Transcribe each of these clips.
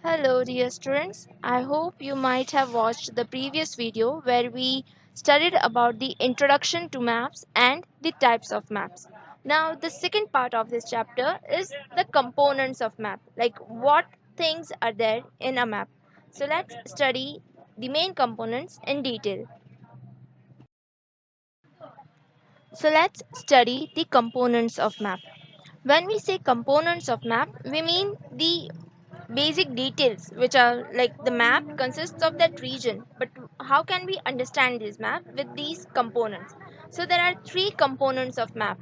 Hello dear students, I hope you might have watched the previous video where we studied about the introduction to maps and the types of maps. Now the second part of this chapter is the components of map, like what things are there in a map. So let's study the main components in detail. So let's study the components of map. When we say components of map, we mean the basic details which are like the map consists of that region, but how can we understand this map with these components? So there are three components of map: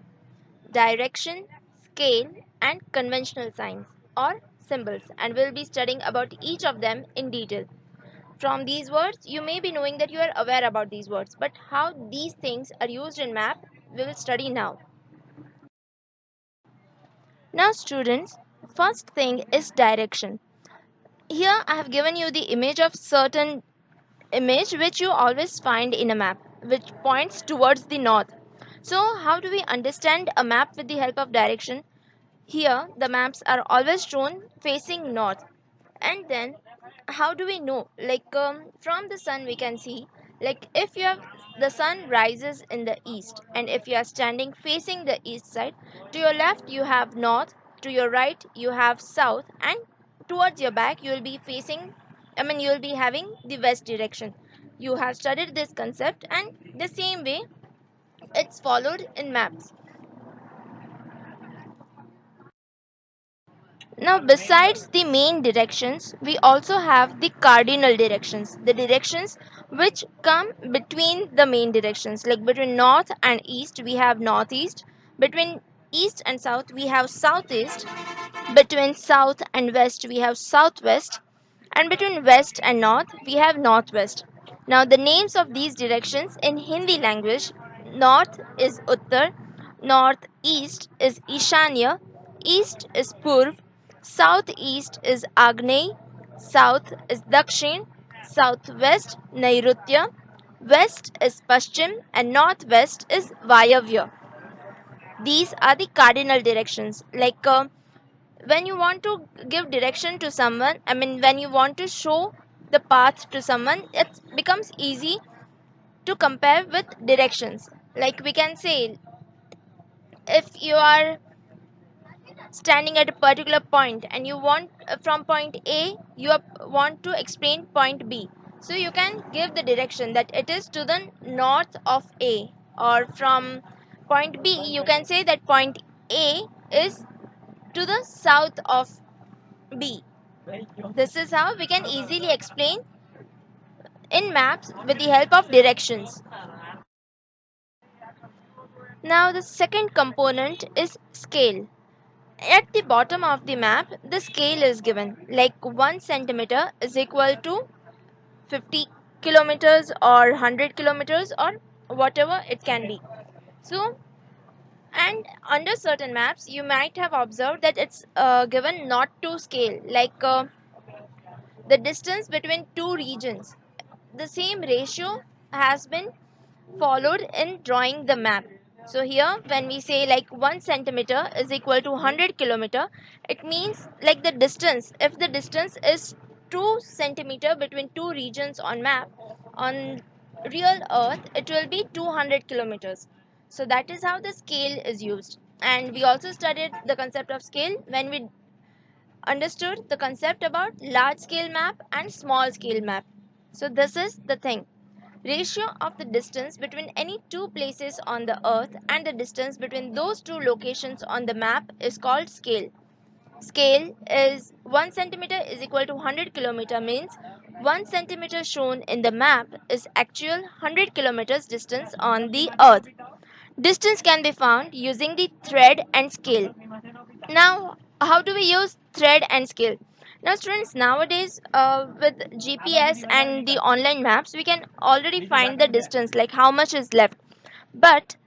direction, scale, and conventional signs or symbols, and we'll be studying about each of them in detail. From these words you may be knowing that you are aware about these words, but how these things are used in map we will study now. Now students, first thing is direction. Here I have given you the image of certain image which you always find in a map, which points towards the north. So how do we understand a map with the help of direction? Here the maps are always shown facing north. And then how do we know? From the sun we can see, like if you have the sun rises in the east, and if you are standing facing the east side, to your left you have north, to your right you have south, and towards your back you will be facing, you will be having the west direction. You have studied this concept, and the same way it's followed in maps. Now, besides the main directions, we also have the cardinal directions, the directions which come between the main directions. Like between north and east, we have northeast. Between east and south, we have southeast. Between south and west, we have southwest. And between west and north, we have northwest. Now, the names of these directions in Hindi language: north is Uttar, northeast is Ishanya, east is Purv, southeast is Agni, south is Dakshin, southwest Nairutya, west is Paschim, and northwest is Vayavya. These are the cardinal directions. When you want to give direction to someone, when you want to show the path to someone, it becomes easy to compare with directions. Like we can say, if you are standing at a particular point and you want from point A you want to explain point B, so you can give the direction that it is to the north of A, or from point B you can say that point A is to the south of B. This is how we can easily explain in maps with the help of directions. Now the second component is scale. At the bottom of the map, the scale is given, like 1 centimeter is equal to 50 kilometers or 100 kilometers or whatever it can be. So, and under certain maps, you might have observed that it's given not to scale, the distance between two regions. The same ratio has been followed in drawing the map. So here when we say like 1 centimeter is equal to 100 kilometer, it means like the distance, if the distance is 2 centimeter between two regions on map, on real earth it will be 200 kilometers. So that is how the scale is used. And we also studied the concept of scale when we understood the concept about large scale map and small scale map. So this is the thing. Ratio of the distance between any two places on the earth and the distance between those two locations on the map is called scale. Scale is 1 centimeter is equal to 100 kilometer, means 1 centimeter shown in the map is actual 100 kilometers distance on the earth. Distance can be found using the thread and scale. Now, how do we use thread and scale? Now, students, nowadays with GPS and the online maps, we can already find the distance, like how much is left. But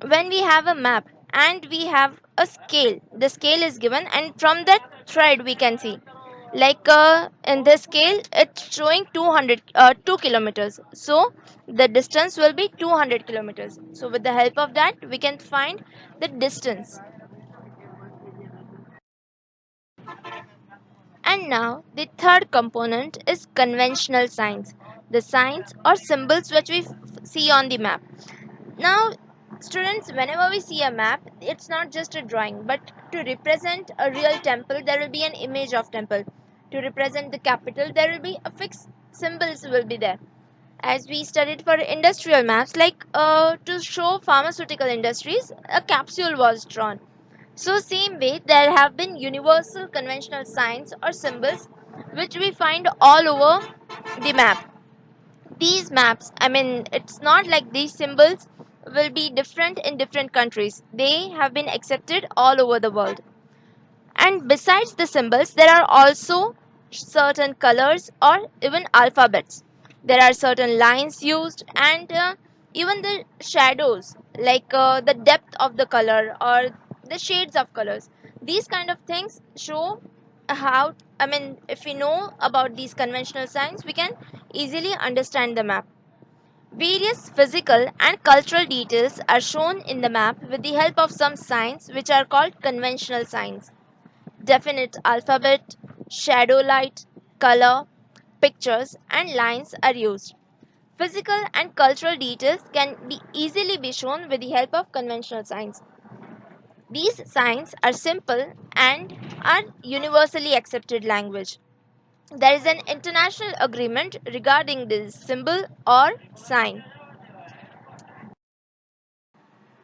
when we have a map and we have a scale, the scale is given, and from that thread we can see. In this scale, it's showing 2 kilometers. So the distance will be 200 kilometers. So with the help of that, we can find the distance. And And now the third component is conventional signs, the signs or symbols which we see on the map. Now, students, whenever we see a map, it's not just a drawing, but to represent a real temple, there will be an image of temple. To represent the capital, there will be a fixed symbols will be there. As we studied for industrial maps, like to show pharmaceutical industries, a capsule was drawn. So same way, there have been universal conventional signs or symbols which we find all over the map. These maps, I mean, it's not like these symbols will be different in different countries. They have been accepted all over the world. And besides the symbols, there are also certain colors or even alphabets. There are certain lines used, and even the shadows, like the depth of the color or the shades of colors. These kind of things show how, I mean, if we know about these conventional signs, we can easily understand the map. Various physical and cultural details are shown in the map with the help of some signs which are called conventional signs. Definite alphabet, shadow light, color, pictures, and lines are used. Physical and cultural details can be easily be shown with the help of conventional signs. These signs are simple and are universally accepted language. There is an international agreement regarding this symbol or sign.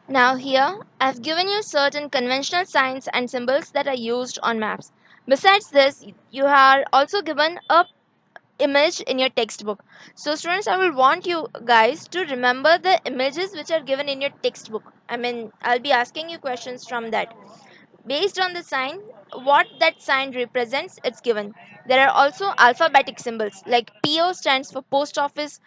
Now here, I've given you certain conventional signs and symbols that are used on maps. Besides this, you are also given a image in your textbook. So students, I will want you guys to remember the images which are given in your textbook. I mean, I'll be asking you questions from that. Based on the sign, what that sign represents, it's given. There are also alphabetic symbols like PO stands for post office,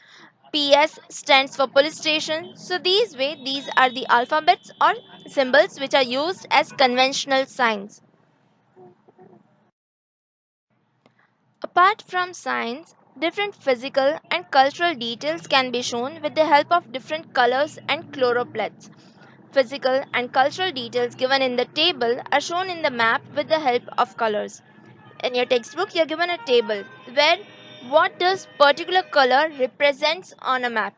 PS stands for police station. So these are the alphabets or symbols which are used as conventional signs. Apart from signs, different physical and cultural details can be shown with the help of different colors and chloroplasts. Physical and cultural details given in the table are shown in the map with the help of colors. In your textbook, you are given a table where what does particular color represents on a map.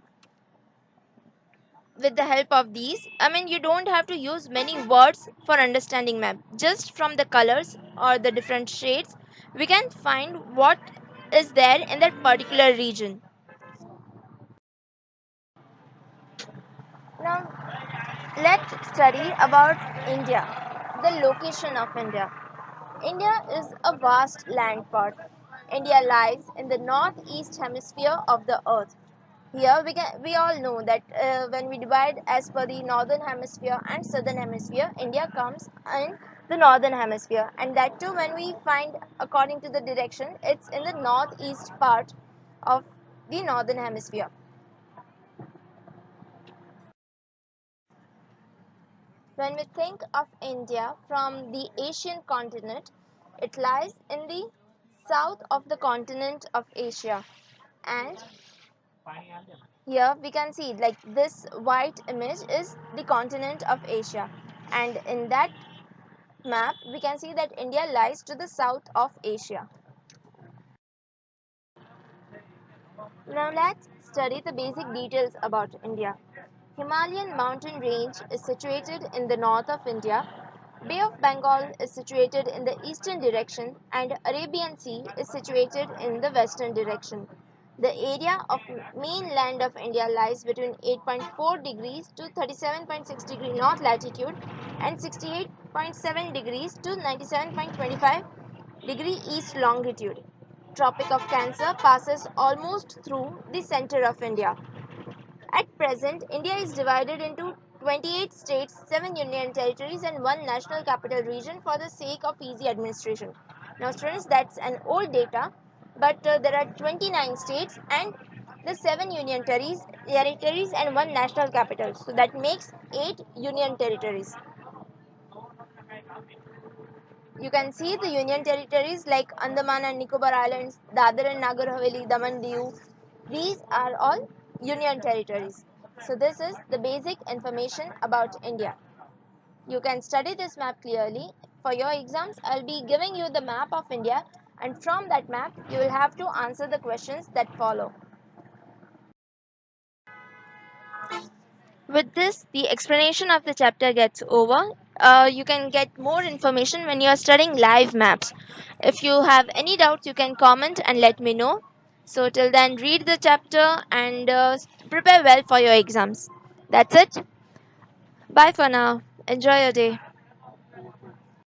With the help of these, I mean, you don't have to use many words for understanding map. Just from the colors or the different shades, we can find what is there in that particular region. Now, let's study about India, the location of India. India is a vast land part. India lies in the northeast hemisphere of the earth. Here we all know that when we divide as per the northern hemisphere and southern hemisphere, India comes in the northern hemisphere, and that too when we find according to the direction, it's in the northeast part of the northern hemisphere. When we think of India from the Asian continent, it lies in the south of the continent of Asia, and here we can see like this white image is the continent of Asia, and in that map we can see that India lies to the south of Asia. Now let's study the basic details about India. Himalayan mountain range is situated in the north of India. Bay of Bengal is situated in the eastern direction, and Arabian Sea is situated in the western direction. The area of mainland of India lies between 8.4 degrees to 37.6 degree north latitude and 68.7 degrees to 97.25 degree east longitude. Tropic of Cancer passes almost through the center of India. At present, India is divided into 28 states, 7 union territories, and 1 national capital region for the sake of easy administration. Now, students, that's an old data, but there are 29 states and the 7 union territories and 1 national capital. So that makes 8 union territories. You can see the union territories like Andaman and Nicobar Islands, Dadar and Nagar Haveli, Daman Diu. These are all union territories. So this is the basic information about India. You can study this map clearly. For your exams, I'll be giving you the map of India and from that map you will have to answer the questions that follow. With this, the explanation of the chapter gets over. You can get more information when you are studying live maps. If you have any doubts, you can comment and let me know. So, till then, read the chapter and prepare well for your exams. That's it. Bye for now. Enjoy your day.